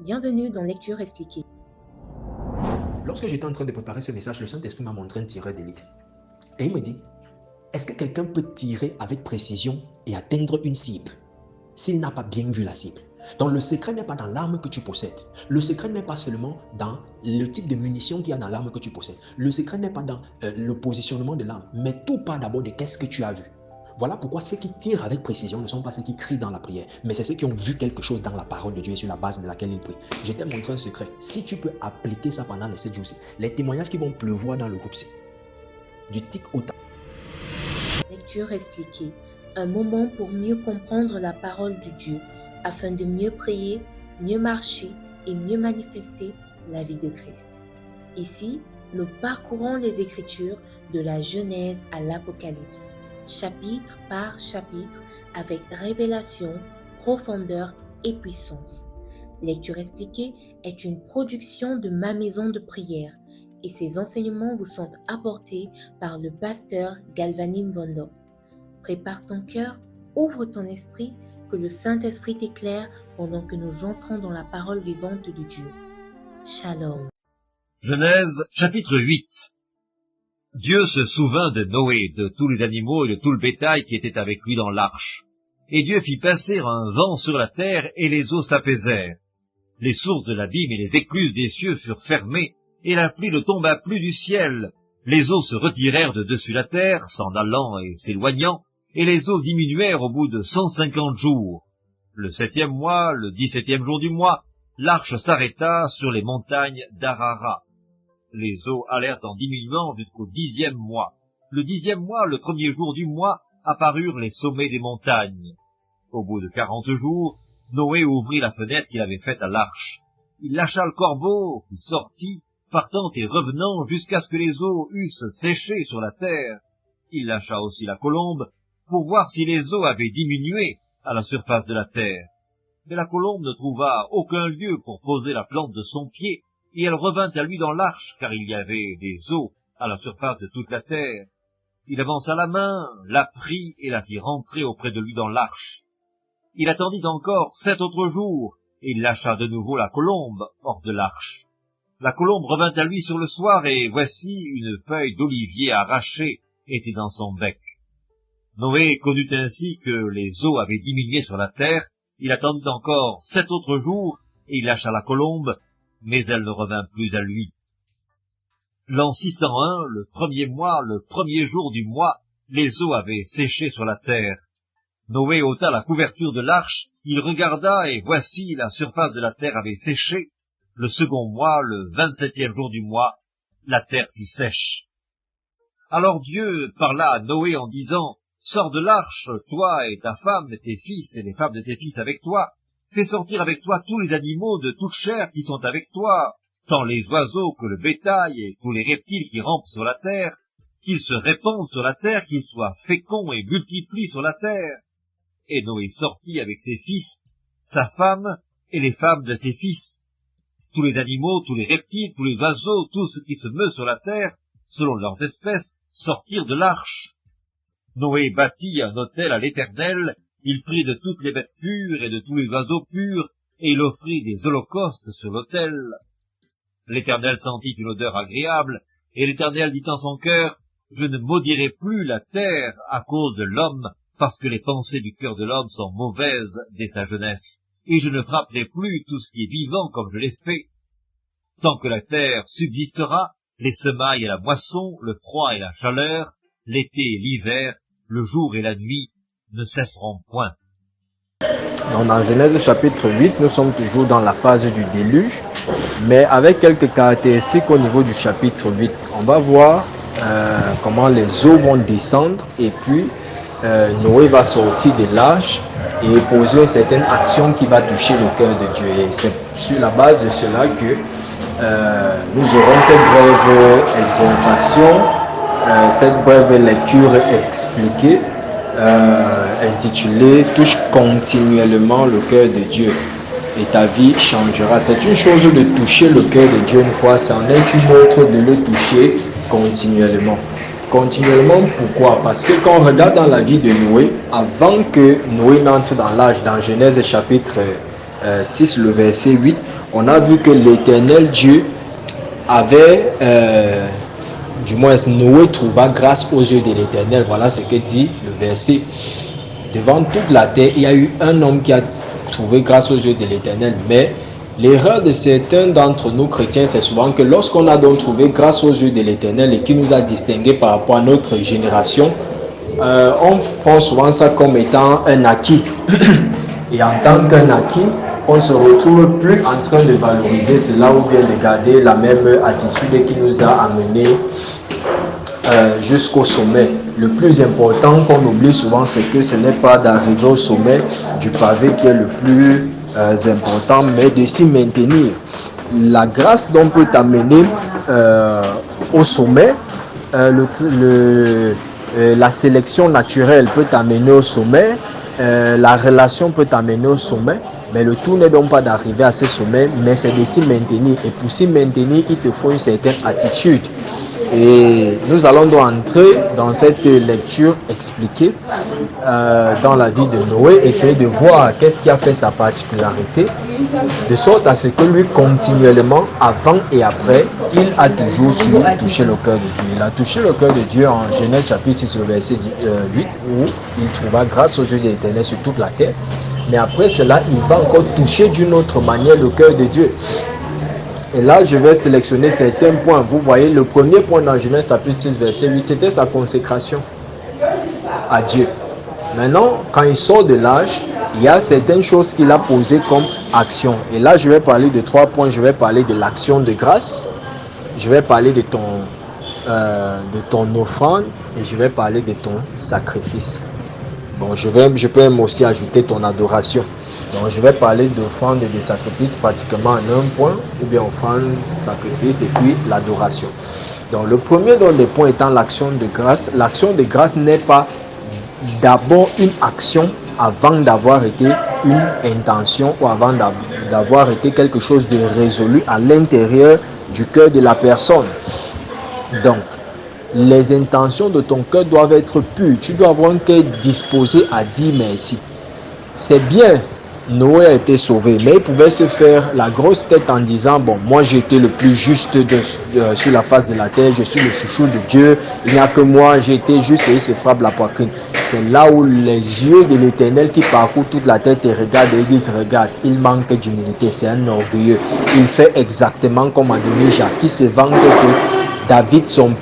Bienvenue dans Lecture Expliquée. Lorsque j'étais en train de préparer ce message, le Saint-Esprit m'a montré un tireur d'élite. Et il me dit, est-ce que quelqu'un peut tirer avec précision et atteindre une cible s'il n'a pas bien vu la cible? Donc le secret n'est pas dans l'arme que tu possèdes. Le secret n'est pas seulement dans le type de munition qu'il y a dans l'arme que tu possèdes. Le secret n'est pas dans le positionnement de l'arme, mais tout part d'abord de qu'est-ce que tu as vu. Voilà pourquoi ceux qui tirent avec précision ne sont pas ceux qui crient dans la prière, mais c'est ceux qui ont vu quelque chose dans la parole de Dieu et sur la base de laquelle ils prient. Je t'ai montré un secret. Si tu peux appliquer ça pendant les 7 jours-ci, les témoignages qui vont pleuvoir dans le groupe-ci, du tic au tac. Lecture Expliquée, un moment pour mieux comprendre la parole de Dieu, afin de mieux prier, mieux marcher et mieux manifester la vie de Christ. Ici, nous parcourons les Écritures de la Genèse à l'Apocalypse, chapitre par chapitre, avec révélation, profondeur et puissance. Lecture Expliquée est une production de ma maison de prière et ces enseignements vous sont apportés par le pasteur Galvanim Vondo. Prépare ton cœur, ouvre ton esprit, que le Saint-Esprit t'éclaire pendant que nous entrons dans la parole vivante de Dieu. Shalom. Genèse, chapitre 8. Dieu se souvint de Noé, de tous les animaux et de tout le bétail qui était avec lui dans l'arche. Et Dieu fit passer un vent sur la terre, et les eaux s'apaisèrent. Les sources de l'abîme et les écluses des cieux furent fermées, et la pluie ne tomba plus du ciel. Les eaux se retirèrent de dessus la terre, s'en allant et s'éloignant, et les eaux diminuèrent au bout de 150 jours. Le 7e mois, le 17e jour du mois, l'arche s'arrêta sur les montagnes d'Arara. Les eaux allèrent en diminuant jusqu'au 10e mois. Le 10e mois, le 1er jour du mois, apparurent les sommets des montagnes. Au bout de 40 jours, Noé ouvrit la fenêtre qu'il avait faite à l'arche. Il lâcha le corbeau, qui sortit, partant et revenant jusqu'à ce que les eaux eussent séché sur la terre. Il lâcha aussi la colombe, pour voir si les eaux avaient diminué à la surface de la terre. Mais la colombe ne trouva aucun lieu pour poser la plante de son pied, et elle revint à lui dans l'arche, car il y avait des eaux à la surface de toute la terre. Il avança la main, la prit et la fit rentrer auprès de lui dans l'arche. Il attendit encore 7 autres jours, et il lâcha de nouveau la colombe hors de l'arche. La colombe revint à lui sur le soir, et voici une feuille d'olivier arrachée était dans son bec. Noé connut ainsi que les eaux avaient diminué sur la terre. Il attendit encore 7 autres jours, et il lâcha la colombe, mais elle ne revint plus à lui. L'an 601, le 1er mois, le 1er jour du mois, les eaux avaient séché sur la terre. Noé ôta la couverture de l'arche, il regarda, et voici la surface de la terre avait séché. Le 2e mois, le 27e jour du mois, la terre fut sèche. Alors Dieu parla à Noé en disant, « Sors de l'arche, toi et ta femme et tes fils et les femmes de tes fils avec toi. Fais sortir avec toi tous les animaux de toute chair qui sont avec toi, tant les oiseaux que le bétail et tous les reptiles qui rampent sur la terre, qu'ils se répandent sur la terre, qu'ils soient féconds et multiplient sur la terre. » Et Noé sortit avec ses fils, sa femme et les femmes de ses fils. Tous les animaux, tous les reptiles, tous les oiseaux, tout ce qui se meut sur la terre, selon leurs espèces, sortirent de l'arche. Noé bâtit un autel à l'Éternel, il prit de toutes les bêtes pures et de tous les oiseaux purs, et il offrit des holocaustes sur l'autel. L'Éternel sentit une odeur agréable, et l'Éternel dit en son cœur, « Je ne maudirai plus la terre à cause de l'homme, parce que les pensées du cœur de l'homme sont mauvaises dès sa jeunesse, et je ne frapperai plus tout ce qui est vivant comme je l'ai fait. Tant que la terre subsistera, les semailles et la moisson, le froid et la chaleur, l'été et l'hiver, le jour et la nuit ne cesseront point. » Donc dans Genèse chapitre 8, nous sommes toujours dans la phase du déluge, mais avec quelques caractéristiques au niveau du chapitre 8. On va voir comment les eaux vont descendre et puis Noé va sortir de l'arche et poser une certaine action qui va toucher le cœur de Dieu. Et c'est sur la base de cela que nous aurons cette brève exhortation, cette brève lecture expliquée, intitulée « Touche continuellement le cœur de Dieu et ta vie changera ». C'est une chose de toucher le cœur de Dieu une fois, c'en est une autre de le toucher continuellement. Continuellement, pourquoi? Parce que quand on regarde dans la vie de Noé, avant que Noé n'entre dans l'arche, dans Genèse chapitre 6, le verset 8, on a vu que l'Éternel Dieu avait, du moins Noé trouva grâce aux yeux de l'Éternel. Voilà ce que dit le verset. Devant toute la terre, il y a eu un homme qui a trouvé grâce aux yeux de l'Éternel. Mais l'erreur de certains d'entre nous chrétiens, c'est souvent que lorsqu'on a donc trouvé grâce aux yeux de l'Éternel et qui nous a distingués par rapport à notre génération, on prend souvent ça comme étant un acquis. Et en tant qu'un acquis, on ne se retrouve plus en train de valoriser cela ou bien de garder la même attitude qui nous a amenés jusqu'au sommet. Le plus important qu'on oublie souvent, c'est que ce n'est pas d'arriver au sommet du pavé qui est le plus important, mais de s'y maintenir. La grâce dont peut t'amener au sommet, la sélection naturelle peut t'amener au sommet, la relation peut t'amener au sommet, mais le tout n'est donc pas d'arriver à ce sommet, mais c'est de s'y maintenir. Et pour s'y maintenir, il te faut une certaine attitude. Et nous allons donc entrer dans cette lecture expliquée dans la vie de Noé, essayer de voir qu'est-ce qui a fait sa particularité, de sorte à ce que lui, continuellement, avant et après, il a toujours su toucher le cœur de Dieu. Il a touché le cœur de Dieu en Genèse chapitre 6, verset 8, où il trouva grâce aux yeux de l'Éternel sur toute la terre. Mais après cela, il va encore toucher d'une autre manière le cœur de Dieu. Et là, je vais sélectionner certains points. Vous voyez, le premier point dans Genèse chapitre 6, verset 8, c'était sa consécration à Dieu. Maintenant, quand il sort de l'âge, il y a certaines choses qu'il a posées comme action. Et là, je vais parler de 3 points. Je vais parler de l'action de grâce. Je vais parler de ton offrande. Et je vais parler de ton sacrifice. Bon, je peux même aussi ajouter ton adoration. Donc, je vais parler d'offrande et de sacrifice pratiquement en un point, ou bien offrande, sacrifice et puis l'adoration. Donc, le premier des points étant l'action de grâce. L'action de grâce n'est pas d'abord une action avant d'avoir été une intention ou avant d'avoir été quelque chose de résolu à l'intérieur du cœur de la personne. Donc, les intentions de ton cœur doivent être pures. Tu dois avoir un cœur disposé à dire merci. C'est bien, Noé a été sauvé, mais il pouvait se faire la grosse tête en disant, bon, moi j'ai été le plus juste sur la face de la terre, je suis le chouchou de Dieu, il n'y a que moi, j'ai été juste, et il se frappe la poitrine. C'est là où les yeux de l'Éternel qui parcourent toute la terre te regardent et ils disent, regarde, il manque d'humilité, c'est un orgueilleux. Il fait exactement comme Adonijah, qui se vante que David, son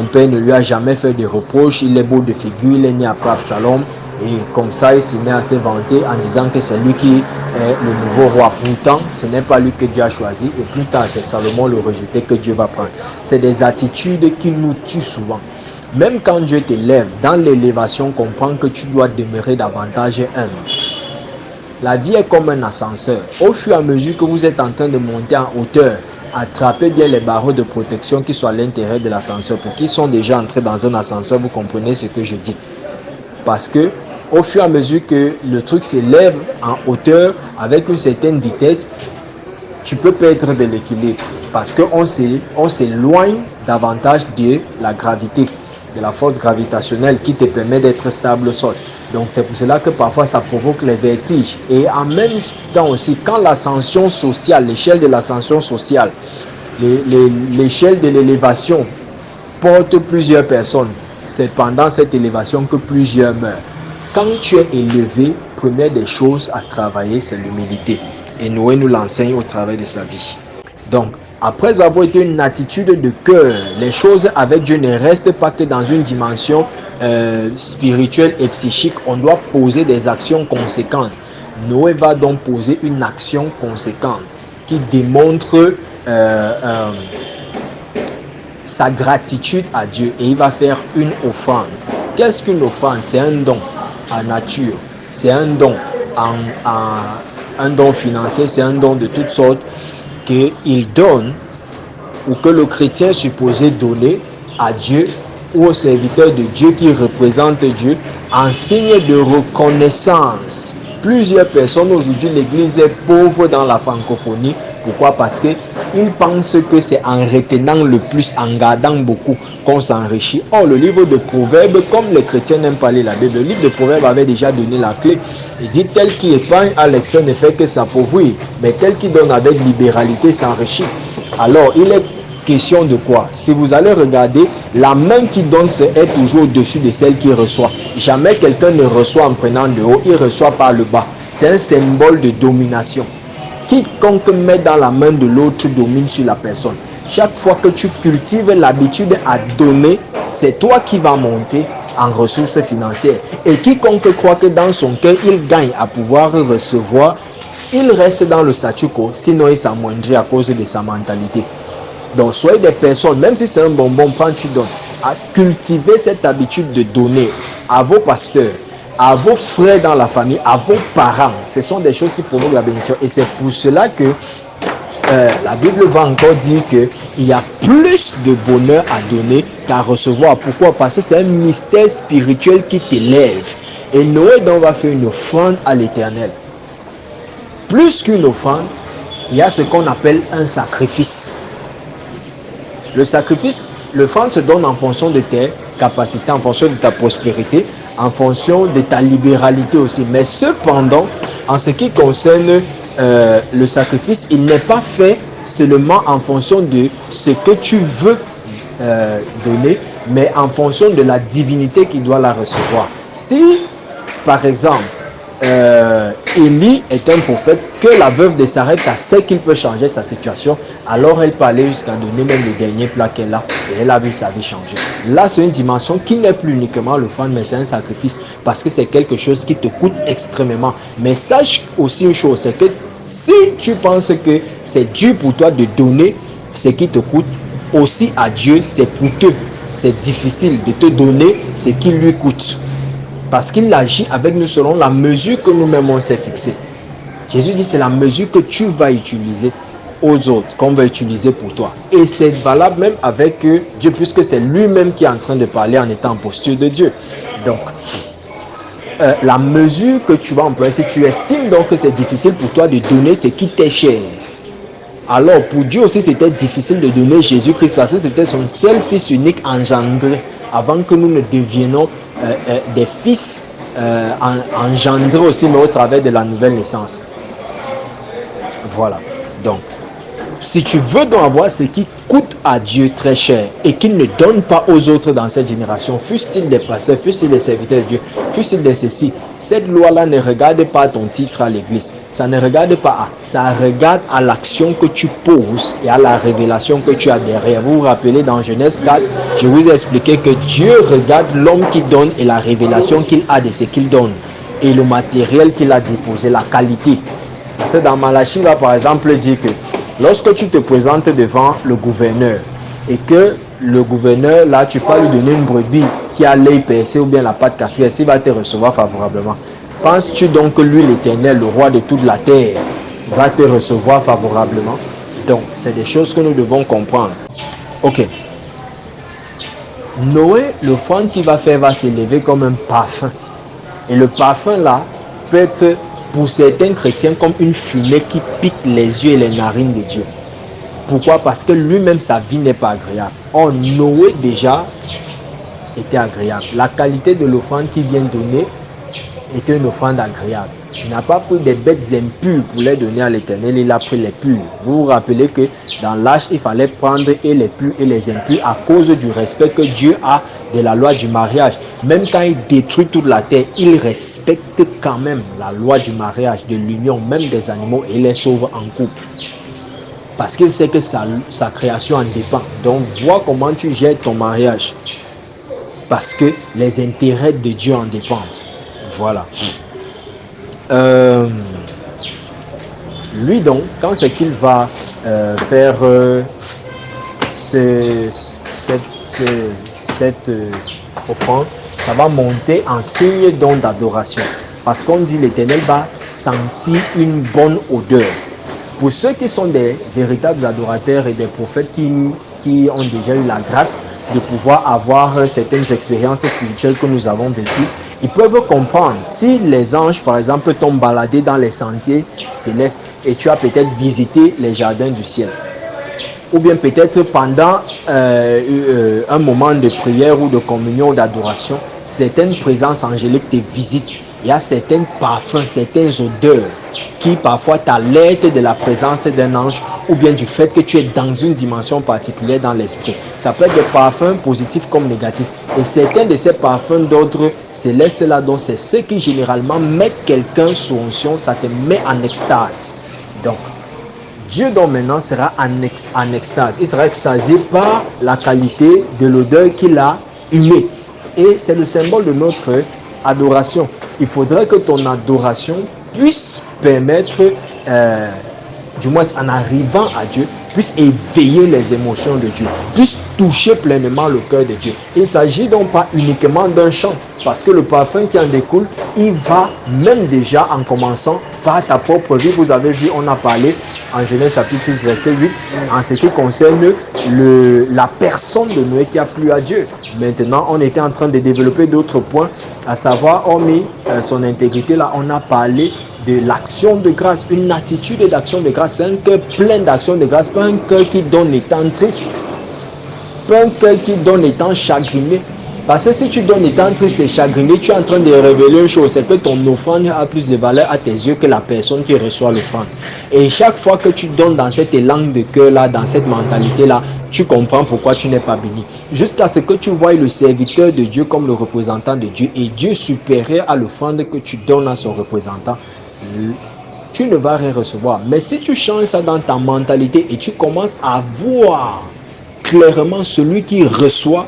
père, ne lui a jamais fait de reproches, il est beau de figure, il est né après Absalom. Et comme ça, il se met à se vanter en disant que c'est lui qui est le nouveau roi. Pourtant, ce n'est pas lui que Dieu a choisi. Et plus tard, c'est Salomon le rejeté que Dieu va prendre. C'est des attitudes qui nous tuent souvent. Même quand Dieu t'élève, dans l'élévation, comprends que tu dois demeurer davantage humble. La vie est comme un ascenseur. Au fur et à mesure que vous êtes en train de monter en hauteur, attrapez bien les barreaux de protection qui sont à l'intérieur de l'ascenseur. Pour qui sont déjà entrés dans un ascenseur, vous comprenez ce que je dis. Parce que au fur et à mesure que le truc s'élève en hauteur avec une certaine vitesse, tu peux perdre de l'équilibre parce qu'on s'éloigne davantage de la gravité, de la force gravitationnelle qui te permet d'être stable au sol. Donc c'est pour cela que parfois ça provoque les vertiges. Et en même temps aussi, quand l'ascension sociale, l'échelle de l'ascension sociale, l'échelle de l'élévation porte plusieurs personnes, c'est pendant cette élévation que plusieurs meurent. Quand tu es élevé, première des choses à travailler, c'est l'humilité. Et Noé nous l'enseigne au travers de sa vie. Donc, après avoir été une attitude de cœur, les choses avec Dieu ne restent pas que dans une dimension spirituelle et psychique. On doit poser des actions conséquentes. Noé va donc poser une action conséquente qui démontre sa gratitude à Dieu. Et il va faire une offrande. Qu'est-ce qu'une offrande? C'est un don en nature. C'est un don un don financier, c'est un don de toutes sortes qu'il donne ou que le chrétien est supposé donner à Dieu ou au serviteur de Dieu qui représente Dieu en signe de reconnaissance. Plusieurs personnes aujourd'hui, l'église est pauvre dans la francophonie. Pourquoi? Parce qu'ils pensent que c'est en retenant le plus, en gardant beaucoup, qu'on s'enrichit. Or, le livre de Proverbes, comme les chrétiens n'aiment pas lire la Bible, le livre de Proverbes avait déjà donné la clé. Il dit tel qui épargne à l'excès ne fait que s'appauvrir, mais tel qui donne avec libéralité s'enrichit. Alors, il est question de quoi? Si vous allez regarder, la main qui donne est toujours au-dessus de celle qui reçoit. Jamais quelqu'un ne reçoit en prenant le haut, il reçoit par le bas. C'est un symbole de domination. Quiconque met dans la main de l'autre domine sur la personne. Chaque fois que tu cultives l'habitude à donner, c'est toi qui vas monter en ressources financières. Et quiconque croit que dans son cœur, il gagne à pouvoir recevoir, il reste dans le statu quo, sinon il s'amoindrit à cause de sa mentalité. Donc soyez des personnes, même si c'est un bonbon, prends, tu donnes, à cultiver cette habitude de donner à vos pasteurs, à vos frères dans la famille, à vos parents. Ce sont des choses qui provoquent la bénédiction. Et c'est pour cela que la Bible va encore dire qu'il y a plus de bonheur à donner qu'à recevoir. Pourquoi? Parce que c'est un mystère spirituel qui t'élève. Et Noé donc va faire une offrande à l'Éternel. Plus qu'une offrande, il y a ce qu'on appelle un sacrifice. Le sacrifice, l'offrande se donne en fonction de tes capacités, en fonction de ta prospérité, en fonction de ta libéralité aussi. Mais cependant, en ce qui concerne le sacrifice, il n'est pas fait seulement en fonction de ce que tu veux donner, mais en fonction de la divinité qui doit la recevoir. Si, par exemple, Élie est un prophète, que la veuve de Sarepta sait qu'il peut changer sa situation, alors elle peut aller jusqu'à donner même le dernier plat qu'elle a, et elle a vu sa vie changer. Là, c'est une dimension qui n'est plus uniquement l'offrande, mais c'est un sacrifice, parce que c'est quelque chose qui te coûte extrêmement. Mais sache aussi une chose, c'est que si tu penses que c'est dur pour toi de donner ce qui te coûte, aussi à Dieu c'est coûteux, c'est difficile de te donner ce qui lui coûte. Parce qu'il agit avec nous selon la mesure que nous-mêmes on s'est fixée. Jésus dit c'est la mesure que tu vas utiliser aux autres, qu'on va utiliser pour toi. Et c'est valable même avec Dieu, puisque c'est lui-même qui est en train de parler en étant en posture de Dieu. Donc, la mesure que tu vas employer, si tu estimes donc que c'est difficile pour toi de donner ce qui t'est cher, alors pour Dieu aussi c'était difficile de donner Jésus-Christ, parce que c'était son seul fils unique engendré, avant que nous ne deviennons des fils engendrés aussi, mais au travers de la nouvelle naissance. Voilà. Donc, si tu veux donc avoir ce qui coûte à Dieu très cher et qu'il ne donne pas aux autres dans cette génération, fût-il des pasteurs, fût-il des serviteurs de Dieu, fût-il des ceci, cette loi-là ne regarde pas ton titre à l'église. Ça ne regarde pas à, ça regarde à l'action que tu poses et à la révélation que tu as derrière. Vous vous rappelez dans Genèse 4, je vous ai expliqué que Dieu regarde l'homme qui donne et la révélation qu'il a de ce qu'il donne et le matériel qu'il a déposé, la qualité. Parce que dans Malachie, va par exemple dire que lorsque tu te présentes devant le gouverneur et que le gouverneur, là, tu peux lui donner une brebis qui a l'œil percé ou bien la patte cassée, il va te recevoir favorablement. Penses-tu donc que lui, l'Éternel, le roi de toute la terre, va te recevoir favorablement? Donc, c'est des choses que nous devons comprendre. Ok. Noé, l'offrande qu'il va faire va s'élever comme un parfum. Et le parfum, là, peut être pour certains chrétiens comme une fumée qui pique les yeux et les narines de Dieu. Pourquoi? Parce que lui-même, sa vie n'est pas agréable. Or, Noé déjà était agréable. La qualité de l'offrande qu'il vient donner était une offrande agréable. Il n'a pas pris des bêtes impures pour les donner à l'Éternel, il a pris les pures. Vous vous rappelez que dans l'âge, il fallait prendre et les purs et les impurs à cause du respect que Dieu a de la loi du mariage. Même quand il détruit toute la terre, il respecte quand même la loi du mariage, de l'union, même des animaux, et les sauve en couple. Parce qu'il sait que sa création en dépend. Donc, vois comment tu gères ton mariage. Parce que les intérêts de Dieu en dépendent. Voilà. Lui donc, quand c'est qu'il va faire cette offrande, ça va monter en signe donc d'adoration. Parce qu'on dit l'Éternel va sentir une bonne odeur. Pour ceux qui sont des véritables adorateurs et des prophètes qui ont déjà eu la grâce de pouvoir avoir certaines expériences spirituelles que nous avons vécues, ils peuvent comprendre. Si les anges, par exemple, t'ont baladé dans les sentiers célestes et tu as peut-être visité les jardins du ciel, ou bien peut-être pendant un moment de prière ou de communion ou d'adoration, certaines présences angéliques te visitent il y a certains parfums, certaines odeurs qui parfois t'alertent de la présence d'un ange ou bien du fait que tu es dans une dimension particulière dans l'esprit. Ça peut être des parfums positifs comme négatifs. Et certains de ces parfums d'ordre céleste là, donc c'est ceux qui généralement mettent quelqu'un sous onction, ça te met en extase. Donc, Dieu donc maintenant sera en extase. Il sera extasié par la qualité de l'odeur qu'il a humée. Et c'est le symbole de notre adoration. Il faudrait que ton adoration puisse permettre, du moins en arrivant à Dieu, puisse éveiller les émotions de Dieu, puisse toucher pleinement le cœur de Dieu. Il ne s'agit donc pas uniquement d'un chant, parce que le parfum qui en découle, il va même déjà en commençant par ta propre vie. Vous avez vu, on a parlé en Genèse chapitre 6, verset 8, en ce qui concerne la personne de Noé qui a plu à Dieu. Maintenant, on était en train de développer d'autres points, à savoir, hormis son intégrité, là, on a parlé de l'action de grâce, une attitude d'action de grâce. C'est un cœur plein d'action de grâce, pas un cœur qui donne étant triste, pas un cœur qui donne étant chagriné. Parce que si tu donnes étant triste et chagriné, tu es en train de révéler une chose, c'est que ton offrande a plus de valeur à tes yeux que la personne qui reçoit l'offrande. Et chaque fois que tu donnes dans cet élan de cœur-là, dans cette mentalité-là, tu comprends pourquoi tu n'es pas béni. Jusqu'à ce que tu vois le serviteur de Dieu comme le représentant de Dieu et Dieu supérieur à l'offrande que tu donnes à son représentant, tu ne vas rien recevoir. Mais si tu changes ça dans ta mentalité et tu commences à voir clairement celui qui reçoit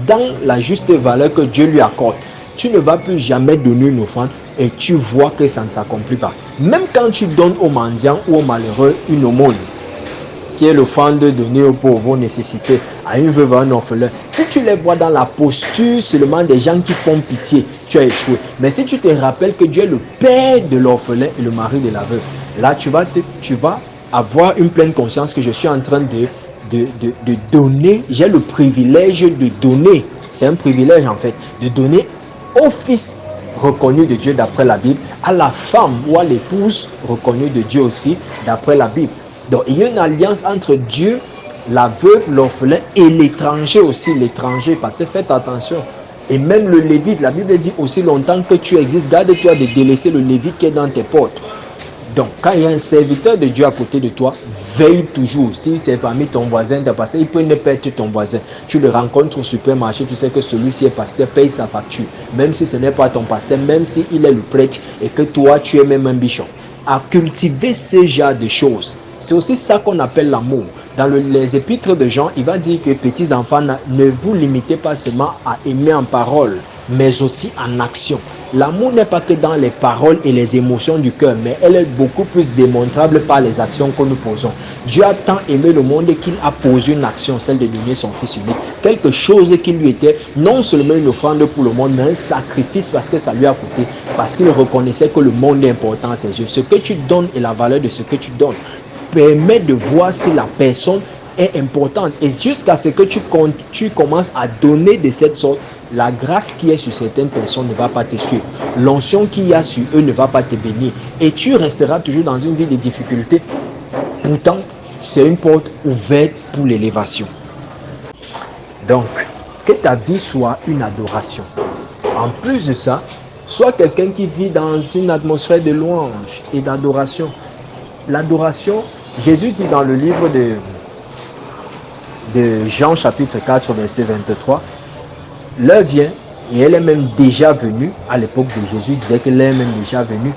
dans la juste valeur que Dieu lui accorde, tu ne vas plus jamais donner une offrande et tu vois que ça ne s'accomplit pas. Même quand tu donnes aux mendiants ou aux malheureux une aumône, qui est l'offrande donnée aux pauvres, aux nécessités, à une veuve, à un orphelin, si tu les vois dans la posture seulement des gens qui font pitié, tu as échoué. Mais si tu te rappelles que Dieu est le père de l'orphelin et le mari de la veuve, là tu vas avoir une pleine conscience que je suis en train de donner, j'ai le privilège de donner, c'est un privilège en fait, de donner au fils reconnu de Dieu d'après la Bible, à la femme ou à l'épouse reconnue de Dieu aussi d'après la Bible. Donc il y a une alliance entre Dieu, la veuve, l'orphelin et l'étranger aussi, l'étranger, parce que faites attention. Et même le lévite, la Bible dit aussi longtemps que tu existes, garde-toi de délaisser le lévite qui est dans tes portes. Donc, quand il y a un serviteur de Dieu à côté de toi, veille toujours. Si c'est parmi ton voisin, parce qu'il peut ne pas être ton voisin. Tu le rencontres au supermarché, tu sais que celui-ci est pasteur, paye sa facture. Même si ce n'est pas ton pasteur, même s'il est le prêtre et que toi, tu es même un bichon. À cultiver ce genre de choses. C'est aussi ça qu'on appelle l'amour. Dans les épîtres de Jean, il va dire que petits enfants, ne vous limitez pas seulement à aimer en parole, mais aussi en action. L'amour n'est pas que dans les paroles et les émotions du cœur, mais elle est beaucoup plus démontrable par les actions que nous posons. Dieu a tant aimé le monde qu'il a posé une action, celle de donner son Fils unique. Quelque chose qui lui était non seulement une offrande pour le monde, mais un sacrifice parce que ça lui a coûté. Parce qu'il reconnaissait que le monde est important à ses yeux. Ce que tu donnes et la valeur de ce que tu donnes permet de voir si la personne est importante. Et jusqu'à ce que tu commences à donner de cette sorte, la grâce qui est sur certaines personnes ne va pas te suivre. L'onction qu'il y a sur eux ne va pas te bénir. Et tu resteras toujours dans une vie de difficulté. Pourtant, c'est une porte ouverte pour l'élévation. Donc, que ta vie soit une adoration. En plus de ça, sois quelqu'un qui vit dans une atmosphère de louange et d'adoration. L'adoration, Jésus dit dans le livre de Jean chapitre 4 verset 23, l'heure vient, et elle est même déjà venue, à l'époque de Jésus, il disait qu'elle est même déjà venue,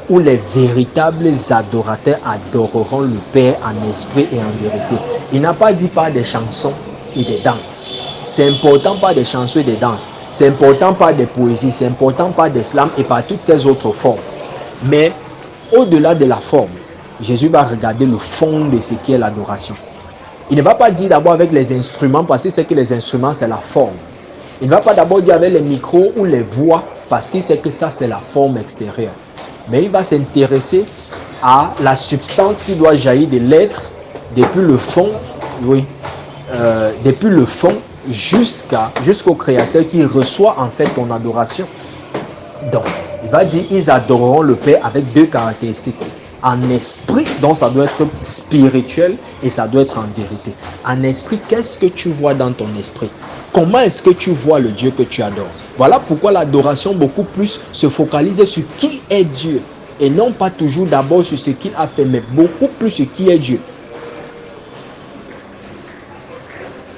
où les véritables adorateurs adoreront le Père en esprit et en vérité. Il n'a pas dit par des chansons et des danses. C'est important par des chansons et des danses. C'est important par des poésies. C'est important par des slams et par toutes ces autres formes. Mais au-delà de la forme, Jésus va regarder le fond de ce qui est l'adoration. Il ne va pas dire d'abord avec les instruments, parce qu'il sait que les instruments, c'est la forme. Il ne va pas d'abord dire avec les micros ou les voix, parce qu'il sait que ça, c'est la forme extérieure. Mais il va s'intéresser à la substance qui doit jaillir de l'être, depuis le fond, depuis le fond jusqu'au Créateur qui reçoit en fait ton adoration. Donc, il va dire, ils adoreront le Père avec deux caractéristiques. en esprit, donc ça doit être spirituel et ça doit être en vérité. En esprit, qu'est-ce que tu vois dans ton esprit? Comment est-ce que tu vois le Dieu que tu adores? Voilà pourquoi l'adoration beaucoup plus se focalise sur qui est Dieu et non pas toujours d'abord sur ce qu'il a fait, mais beaucoup plus sur qui est Dieu.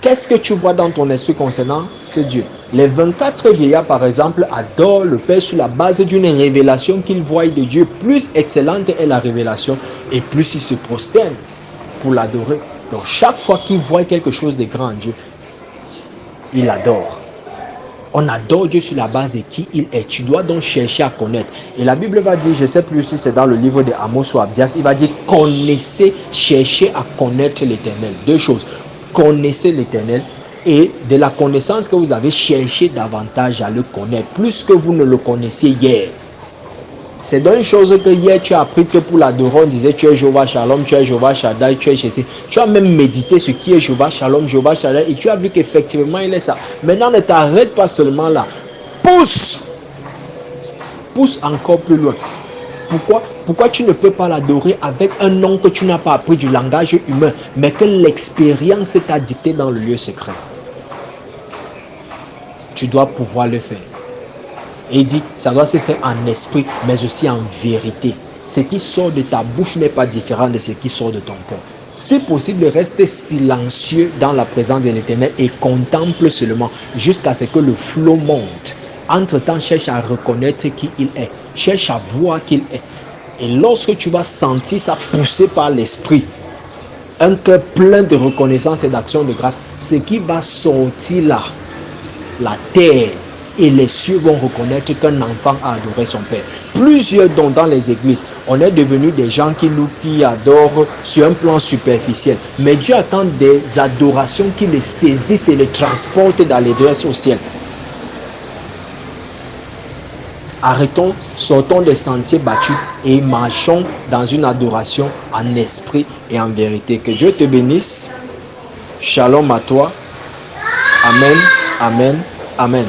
Qu'est-ce que tu vois dans ton esprit concernant ce Dieu? Les 24 vieillards, par exemple, adorent le Père sur la base d'une révélation qu'ils voient de Dieu. Plus excellente est la révélation et plus ils se prosternent pour l'adorer. Donc chaque fois qu'ils voient quelque chose de grand en Dieu, ils l'adorent. On adore Dieu sur la base de qui il est. Tu dois donc chercher à connaître. Et la Bible va dire, je ne sais plus si c'est dans le livre de Amos ou Abdias, il va dire, connaissez, cherchez à connaître l'Éternel. Deux choses. Connaissez l'Éternel et de la connaissance que vous avez, cherché davantage à le connaître, plus que vous ne le connaissiez hier. C'est dans une chose que hier tu as appris que pour l'adorer, on disait tu es Jéhovah Shalom, tu es Jéhovah Shaddai, tu es Jésus. Tu as même médité sur qui est Jéhovah Shalom, Jéhovah Shaddai et tu as vu qu'effectivement il est ça. Maintenant ne t'arrête pas seulement là. Pousse encore plus loin. Pourquoi tu ne peux pas l'adorer avec un nom que tu n'as pas appris du langage humain, mais que l'expérience t'a dicté dans le lieu secret? Tu dois pouvoir le faire. Et il dit, ça doit se faire en esprit, mais aussi en vérité. Ce qui sort de ta bouche n'est pas différent de ce qui sort de ton cœur. Si possible, reste silencieux dans la présence de l'Éternel et contemple seulement jusqu'à ce que le flot monte. Entre-temps, cherche à reconnaître qui il est. Cherche à voir qui il est. Et lorsque tu vas sentir ça pousser par l'esprit, un cœur plein de reconnaissance et d'action de grâce, ce qui va sortir là, la terre et les cieux vont reconnaître qu'un enfant a adoré son Père. Plusieurs dont dans les églises, on est devenus des gens qui adorent sur un plan superficiel. Mais Dieu attend des adorations qui les saisissent et les transportent dans les adresses au ciel. Arrêtons, sortons des sentiers battus et marchons dans une adoration en esprit et en vérité. Que Dieu te bénisse. Shalom à toi. Amen, amen, amen.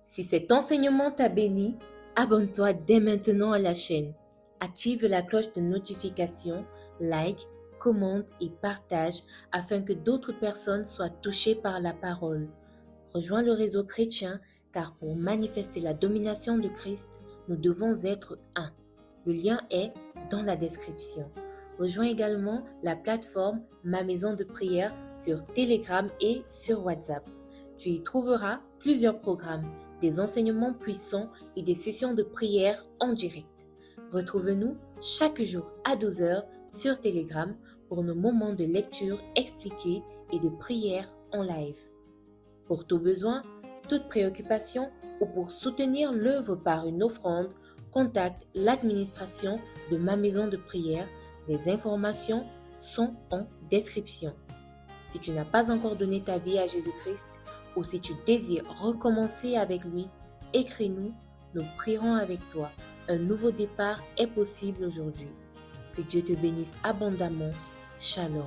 Si cet enseignement t'a béni, abonne-toi dès maintenant à la chaîne. Active la cloche de notification, like, commente et partage afin que d'autres personnes soient touchées par la parole. Rejoins le réseau chrétien car pour manifester la domination de Christ, nous devons être un. Le lien est dans la description. Rejoins également la plateforme Ma Maison de Prière sur Telegram et sur WhatsApp. Tu y trouveras plusieurs programmes, des enseignements puissants et des sessions de prière en direct. Retrouve-nous chaque jour à 12h sur Telegram pour nos moments de lecture expliqués et de prière en live. Pour tout besoin, toute préoccupation ou pour soutenir l'œuvre par une offrande, contacte l'administration de Ma Maison de Prière. Les informations sont en description. Si tu n'as pas encore donné ta vie à Jésus-Christ ou si tu désires recommencer avec lui, écris-nous, nous prierons avec toi. Un nouveau départ est possible aujourd'hui. Que Dieu te bénisse abondamment. Shalom.